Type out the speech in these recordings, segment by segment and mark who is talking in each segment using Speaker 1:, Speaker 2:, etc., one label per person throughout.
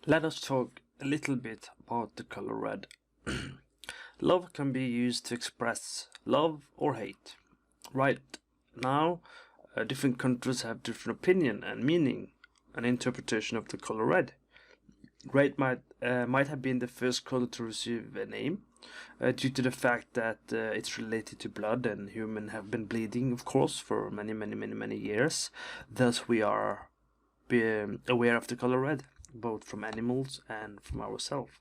Speaker 1: Let us talk a little bit about the color red. Love can be used to express love or hate. Right now, different countries have different opinion and meaning and interpretation of the color red. Red might have been the first color to receive a name, due to the fact that it's related to blood, and humans have been bleeding, of course, for many years. Thus, we are aware of the color red, both from animals and from ourselves.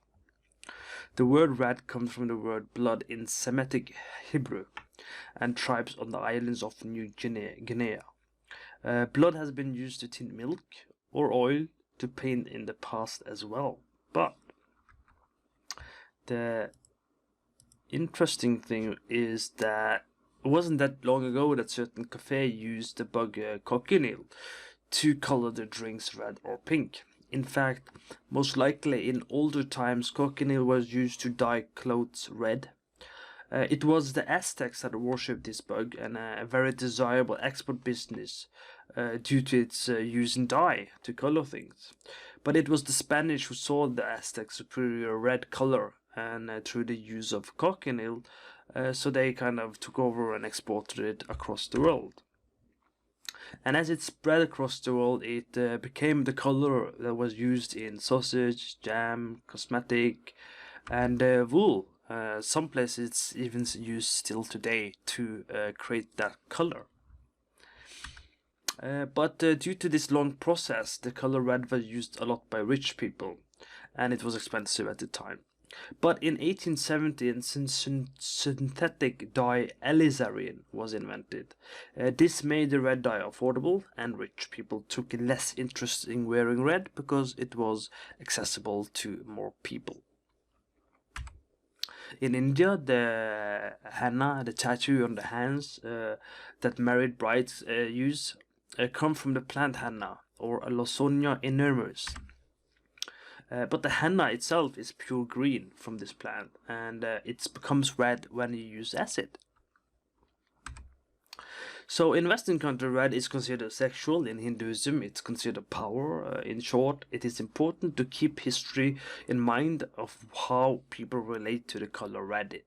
Speaker 1: The word red comes from the word blood in Semitic Hebrew and tribes on the islands of New Guinea. Blood has been used to tint milk or oil to paint in the past as well. But the interesting thing is that it wasn't that long ago that certain cafes used the bug cochineal to color their drinks red or pink. In fact, most likely in older times, cochineal was used to dye clothes red. It was the Aztecs that worshipped this bug, and a very desirable export business due to its use in dye to color things. But it was the Spanish who saw the Aztec superior red color, and through the use of cochineal, so they kind of took over and exported it across the world. And as it spread across the world, it became the color that was used in sausage, jam, cosmetic, and wool. Some places it's even used still today to create that color. But due to this long process, the color red was used a lot by rich people, and it was expensive at the time. But in 1870, synthetic dye alizarin was invented. This made the red dye affordable, and rich people took less interest in wearing red because it was accessible to more people. In India, the henna, the tattoo on the hands that married brides use, come from the plant henna, or Lawsonia inermis. But the henna itself is pure green from this plant, and it becomes red when you use acid. So in Western country, red is considered sexual. In Hinduism, it's considered power. In short, it is important to keep history in mind of how people relate to the color red.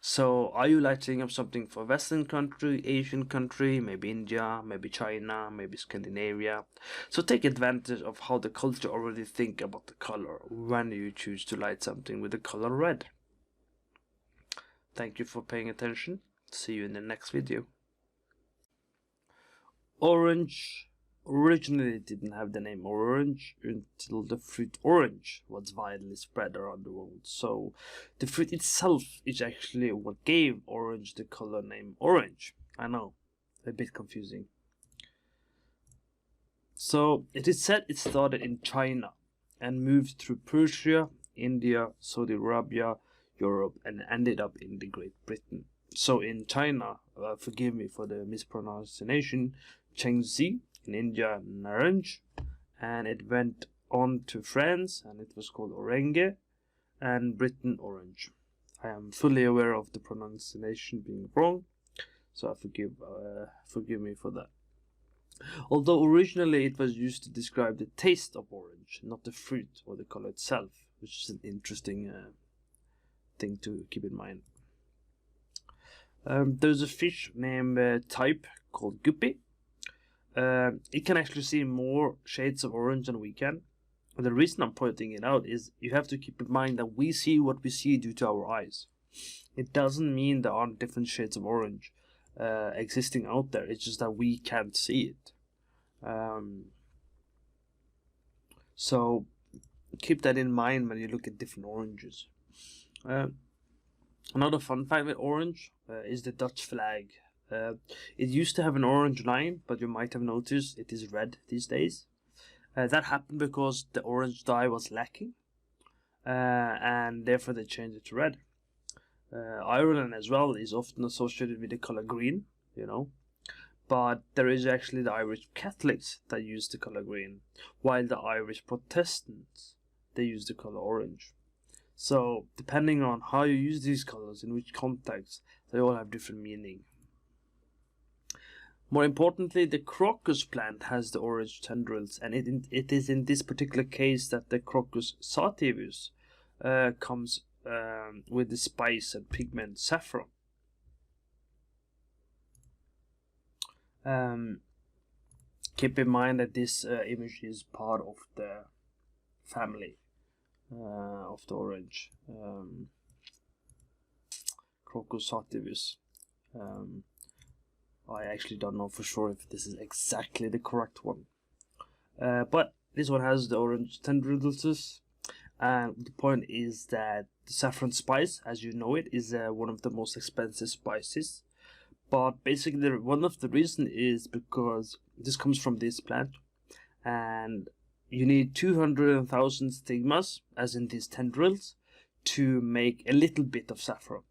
Speaker 1: So are you lighting up something for Western country, Asian country, maybe India, maybe China, maybe Scandinavia? So take advantage of how the culture already think about the color when you choose to light something with the color red. Thank you for paying attention. See you in the next video. Orange originally didn't have the name orange until the fruit orange was widely spread around the world. So the fruit itself is actually what gave orange the color name orange. I know, a bit confusing. So it is said it started in China and moved through Persia, India, Saudi Arabia, Europe, and ended up in the Great Britain. So in China, forgive me for the mispronunciation, Chengzi, in India, naranj, and it went on to France, and it was called orange, and Britain, orange. I am fully aware of the pronunciation being wrong, so forgive me for that. Although originally it was used to describe the taste of orange, not the fruit or the color itself, which is an interesting thing to keep in mind. There's a fish named type called guppy. It can actually see more shades of orange than we can. And the reason I'm pointing it out is you have to keep in mind that we see what we see due to our eyes. It doesn't mean there aren't different shades of orange existing out there. It's just that we can't see it. So keep that in mind when you look at different oranges. Another fun fact with orange is the Dutch flag. It used to have an orange line, but you might have noticed it is red these days. That happened because the orange dye was lacking, and therefore they changed it to red. Ireland as well is often associated with the color green, but there is actually the Irish Catholics that use the color green, while the Irish Protestants, they use the color orange. So depending on how you use these colors, in which context, they all have different meaning. More importantly, the crocus plant has the orange tendrils, and it is in this particular case that the crocus sativus comes with the spice and pigment saffron. Keep in mind that this image is part of the family of the orange, Crocus sativus. I actually don't know for sure if this is exactly the correct one, but this one has the orange tendrils, and the point is that the saffron spice, as you know it, is one of the most expensive spices. But basically, one of the reasons is because this comes from this plant, and you need 200,000 stigmas, as in these tendrils, to make a little bit of saffron.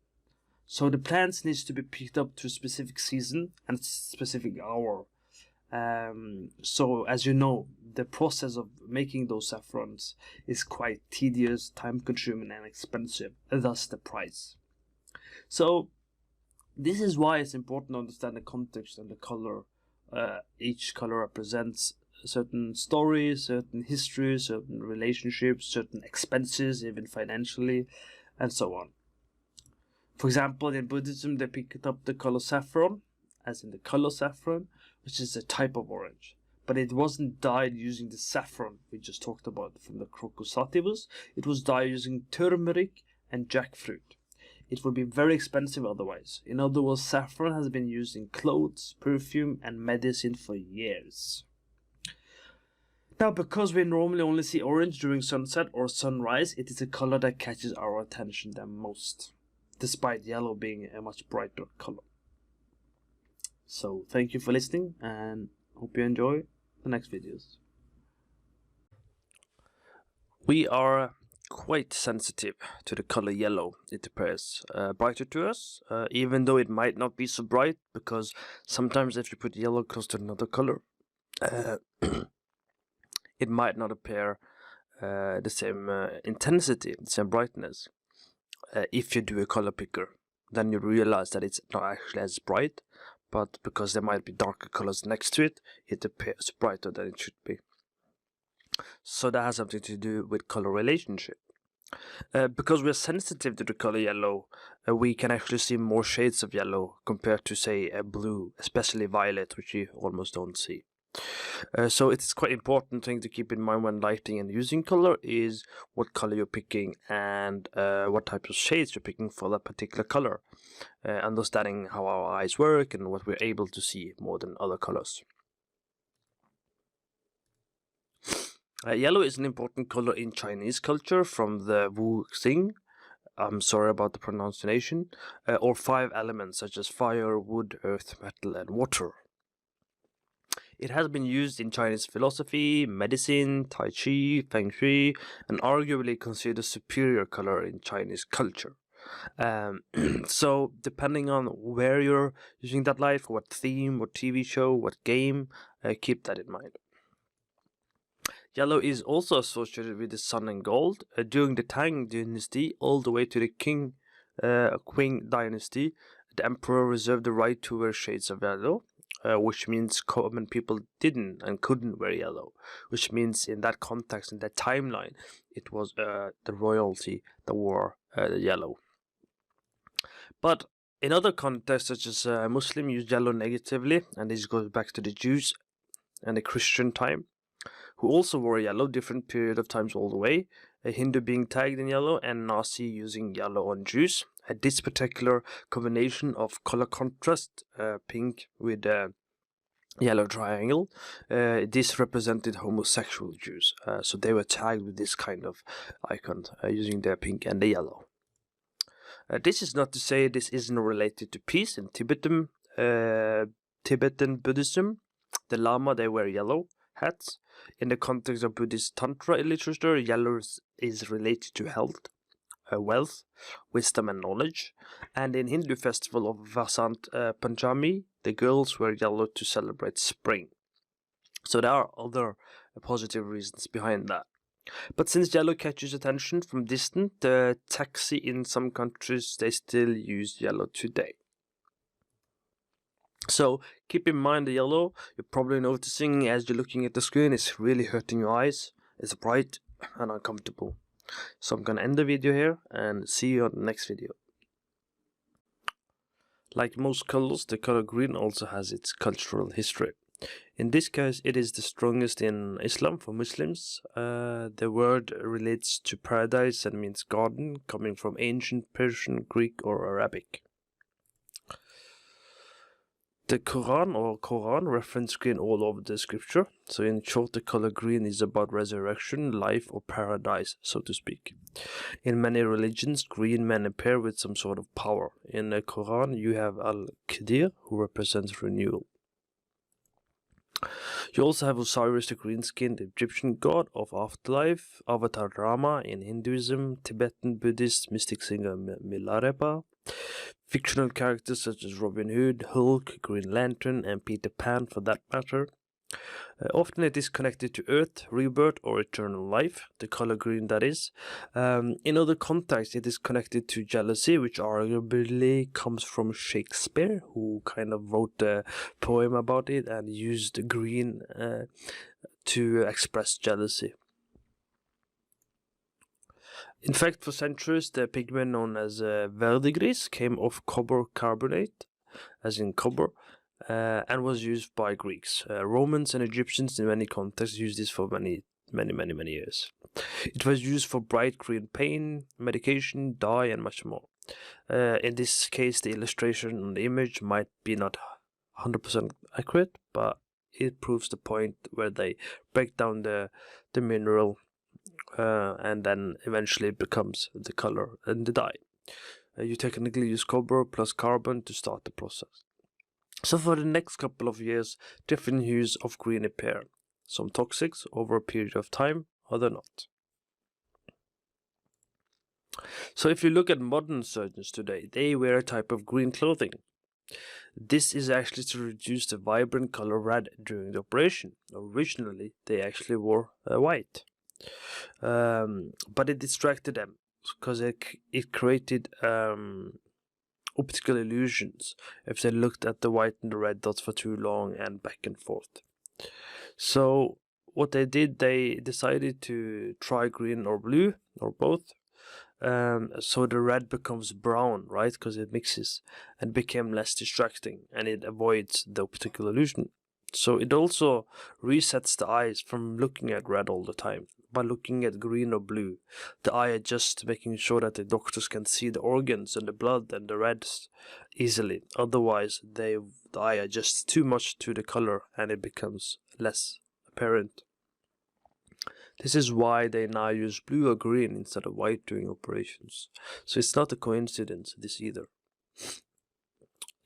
Speaker 1: So the plants needs to be picked up to a specific season and specific hour. So as you know, the process of making those saffrons is quite tedious, time-consuming, and expensive, and thus the price. So this is why it's important to understand the context and the color. Each color represents a certain story, certain history, certain relationships, certain expenses, even financially, and so on. For example, in Buddhism, they picked up the color saffron, as in the color saffron, which is a type of orange. But it wasn't dyed using the saffron we just talked about from the Crocus sativus. It was dyed using turmeric and jackfruit. It would be very expensive otherwise. In other words, saffron has been used in clothes, perfume, and medicine for years. Now, because we normally only see orange during sunset or sunrise, it is a color that catches our attention the most, despite yellow being a much brighter color. So, thank you for listening, and hope you enjoy the next videos. We are quite sensitive to the color yellow. It appears brighter to us, even though it might not be so bright, because sometimes if you put yellow close to another color, it might not appear the same intensity, the same brightness. If you do a color picker, then you realize that it's not actually as bright, but because there might be darker colors next to it, it appears brighter than it should be. So that has something to do with color relationship. Because we are sensitive to the color yellow, we can actually see more shades of yellow compared to, say, a blue, especially violet, which you almost don't see. So it's quite important thing to keep in mind when lighting and using color is what color you're picking and what types of shades you're picking for that particular color. Understanding how our eyes work and what we're able to see more than other colors. Yellow is an important color in Chinese culture from the Wu Xing, I'm sorry about the pronunciation, or 5 elements such as fire, wood, earth, metal, and water. It has been used in Chinese philosophy, medicine, Tai Chi, Feng Shui, and arguably considered a superior color in Chinese culture. So, depending on where you're using that light, for what theme, what TV show, what game, keep that in mind. Yellow is also associated with the sun and gold. During the Tang dynasty, all the way to the Qing dynasty, the emperor reserved the right to wear shades of yellow, which means common people didn't and couldn't wear yellow, which means in that context, in that timeline, it was the royalty that wore the yellow. But in other contexts, such as Muslim use yellow negatively, and this goes back to the Jews and the Christian time, who also wore yellow different period of times all the way, a Hindu being tagged in yellow and Nazi using yellow on Jews. This particular combination of color contrast, pink with yellow triangle, this represented homosexual Jews, so they were tagged with this kind of icon using their pink and the yellow. This is not to say this isn't related to peace. In Tibetan Buddhism, the Lama, they wear yellow hats. In the context of Buddhist Tantra literature, yellow is related to health, wealth, wisdom, and knowledge. And in Hindu festival of Vasant Panchami, the girls wear yellow to celebrate spring. So there are other positive reasons behind that. But since yellow catches attention from distance, the taxi in some countries, they still use yellow today. So keep in mind the yellow. You're probably noticing as you're looking at the screen, it's really hurting your eyes. It's bright and uncomfortable. So I'm gonna end the video here and see you on the next video. Like most colors, the color green also has its cultural history. In this case, it is the strongest in Islam for Muslims. The word relates to paradise and means garden, coming from ancient Persian, Greek, or Arabic. The Quran reference green all over the scripture. So in short, the color green is about resurrection, life, or paradise, so to speak. In many religions, green men appear with some sort of power. In the Quran, you have Al-Qadir, who represents renewal. You also have Osiris, the green-skinned Egyptian god of afterlife, Avatar Rama in Hinduism, Tibetan Buddhist mystic singer Milarepa, fictional characters such as Robin Hood, Hulk, Green Lantern, and Peter Pan for that matter. Often it is connected to Earth, rebirth, or eternal life, the color green that is. In other contexts, it is connected to jealousy, which arguably comes from Shakespeare, who kind of wrote a poem about it and used green to express jealousy. In fact, for centuries, the pigment known as verdigris came off copper carbonate, as in copper, and was used by Greeks. Romans and Egyptians in many contexts used this for many years. It was used for bright green paint, medication, dye, and much more. In this case, the illustration on the image might be not 100% accurate, but it proves the point where they break down the mineral and then eventually it becomes the color and the dye. You technically use copper plus carbon to start the process. So for the next couple of years, different hues of green appear. Some toxic over a period of time, other not. So if you look at modern surgeons today, they wear a type of green clothing. This is actually to reduce the vibrant color red during the operation. Originally, they actually wore white. But it distracted them because it created optical illusions if they looked at the white and the red dots for too long and back and forth. So what they did, they decided to try green or blue or both. So the red becomes brown, right? Because it mixes and became less distracting and it avoids the optical illusion. So it also resets the eyes from looking at red all the time. By looking at green or blue, the eye adjusts, making sure that the doctors can see the organs and the blood and the reds easily. Otherwise, the eye adjusts too much to the color and it becomes less apparent. This is why they now use blue or green instead of white during operations. So it's not a coincidence, this either.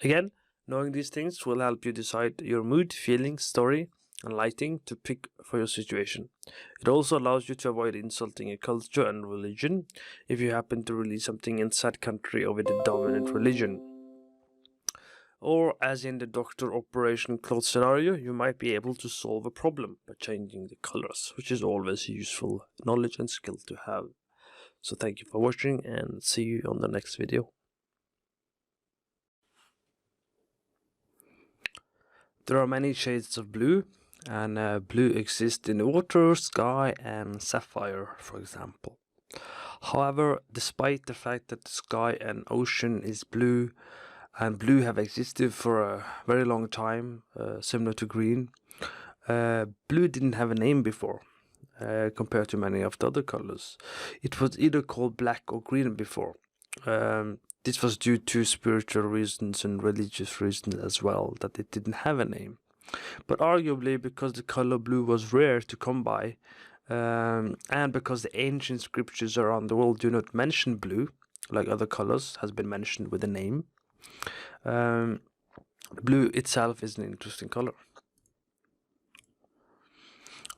Speaker 1: Again, knowing these things will help you decide your mood, feeling, story, and lighting to pick for your situation. It also allows you to avoid insulting a culture and religion if you happen to release something in said country or with a dominant religion. Or, as in the doctor operation cloth scenario, you might be able to solve a problem by changing the colors, which is always useful knowledge and skill to have. So thank you for watching and see you on the next video. There are many shades of blue, and blue exists in water, sky, and sapphire, for example. However, despite the fact that the sky and ocean is blue, and blue have existed for a very long time, similar to green, blue didn't have a name before, compared to many of the other colors. It was either called black or green before. This was due to spiritual reasons and religious reasons as well, that it didn't have a name. But arguably because the color blue was rare to come by, and because the ancient scriptures around the world do not mention blue, like other colors has been mentioned with a name, blue itself is an interesting color.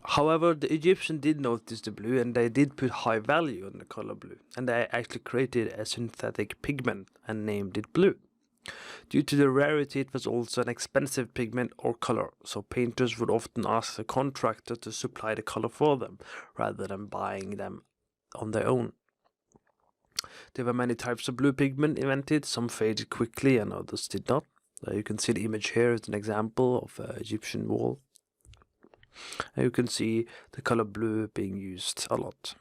Speaker 1: However, the Egyptians did notice the blue and they did put high value on the color blue, and they actually created a synthetic pigment and named it blue. Due to the rarity, it was also an expensive pigment or color, so painters would often ask a contractor to supply the color for them, rather than buying them on their own. There were many types of blue pigment invented, some faded quickly and others did not. You can see the image here. It's an example of an Egyptian wall. And you can see the color blue being used a lot.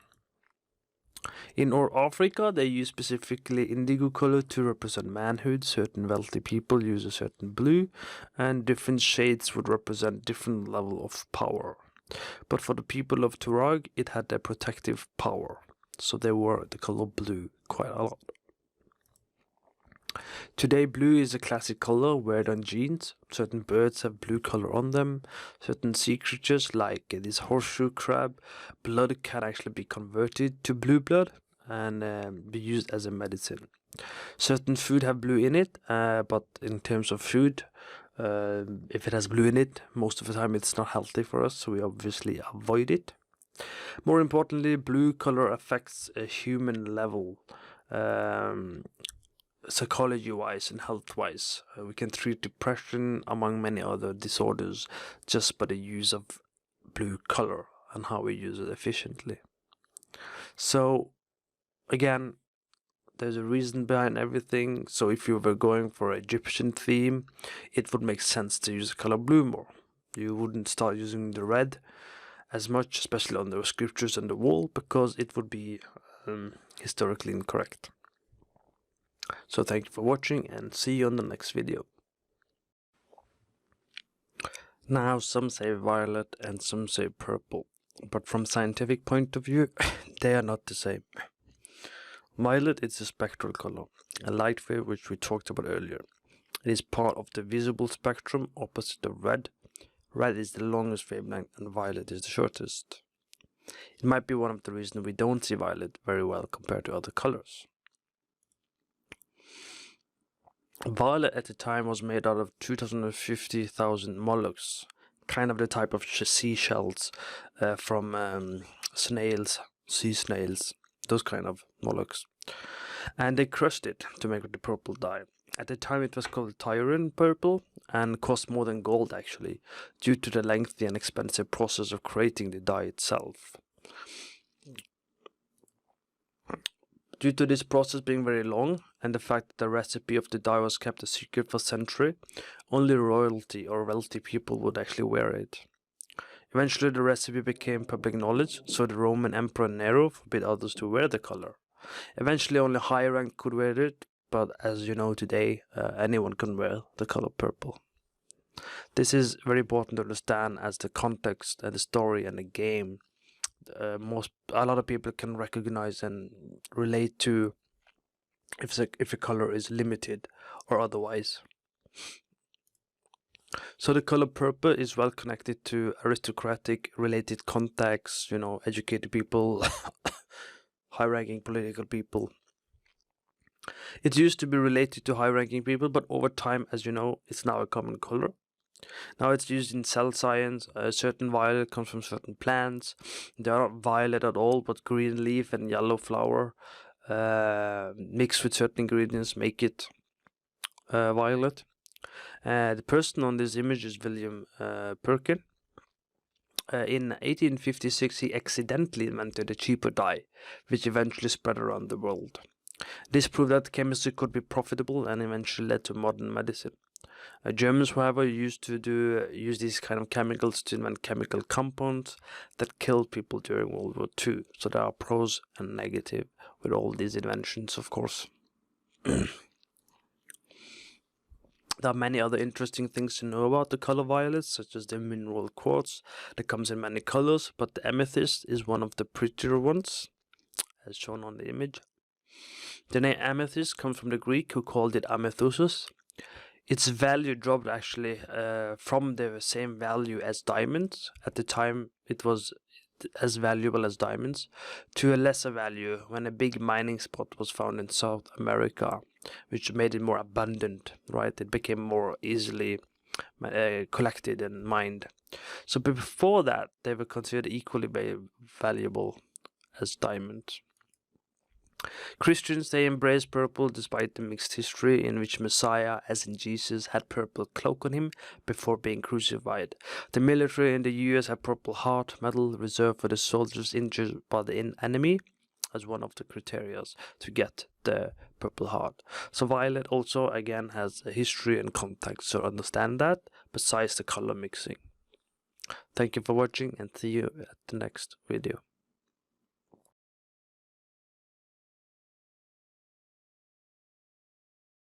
Speaker 1: In North Africa, they use specifically indigo color to represent manhood. Certain wealthy people use a certain blue, and different shades would represent different level of power. But for the people of Turag, it had a protective power, so they wore the color blue quite a lot. Today, blue is a classic color worn on jeans. Certain birds have blue color on them. Certain sea creatures, like this horseshoe crab, blood can actually be converted to blue blood and be used as a medicine. Certain food have blue in it, but in terms of food, if it has blue in it, most of the time it's not healthy for us, so we obviously avoid it. More importantly, blue color affects a human level. Psychology-wise and health-wise. We can treat depression among many other disorders just by the use of blue color and how we use it efficiently. So again, there's a reason behind everything. So if you were going for an Egyptian theme, it would make sense to use the color blue more. You wouldn't start using the red as much, especially on the scriptures and the wall, because it would be historically incorrect. So thank you for watching, and see you on the next video. Now some say violet and some say purple, but from scientific point of view they are not the same. Violet is a spectral color, a light wave which we talked about earlier. It is part of the visible spectrum, opposite of red. Red is the longest wavelength and violet is the shortest. It might be one of the reasons we don't see violet very well compared to other colors. Violet at the time was made out of 250,000 mollusks, kind of the type of seashells from snails, sea snails, those kind of mollusks. And they crushed it to make the purple dye. At the time it was called Tyrian purple and cost more than gold actually, due to the lengthy and expensive process of creating the dye itself. Due to this process being very long, and the fact that the recipe of the dye was kept a secret for centuries, only royalty or wealthy people would actually wear it. Eventually the recipe became public knowledge, so the Roman Emperor Nero forbid others to wear the color. Eventually only high rank could wear it, but as you know today, anyone can wear the color purple. This is very important to understand, as the context and the story and the game, a lot of people can recognize and relate to if a color is limited or otherwise. So the color purple is well connected to aristocratic related contexts, educated people, high-ranking political people. It used to be related to high-ranking people, but over time, as you know, it's now a common color. Now it's used in cell science. Certain violet comes from certain plants. They are not violet at all, but green leaf and yellow flower mixed with certain ingredients make it violet. The person on this image is William Perkin. In 1856 he accidentally invented a cheaper dye, which eventually spread around the world. This proved that chemistry could be profitable and eventually led to modern medicine. Germans, however, used to use these kind of chemicals to invent chemical compounds that killed people during World War II. So there are pros and negatives with all these inventions, of course. There are many other interesting things to know about the color violet, such as the mineral quartz that comes in many colors, but the amethyst is one of the prettier ones, as shown on the image. The name amethyst comes from the Greek, who called it amethysus. Its value dropped actually from the same value as diamonds. At the time it was as valuable as diamonds, to a lesser value when a big mining spot was found in South America, which made it more abundant, right? It became more easily collected and mined. So before that, they were considered equally valuable as diamonds. Christians, they embrace purple despite the mixed history in which Messiah, as in Jesus, had purple cloak on him before being crucified. The military in the US have purple heart medal reserved for the soldiers injured by the enemy as one of the criteria to get the Purple Heart. So violet also again has a history and context to understand that, besides the color mixing. Thank you for watching and see you at the next video.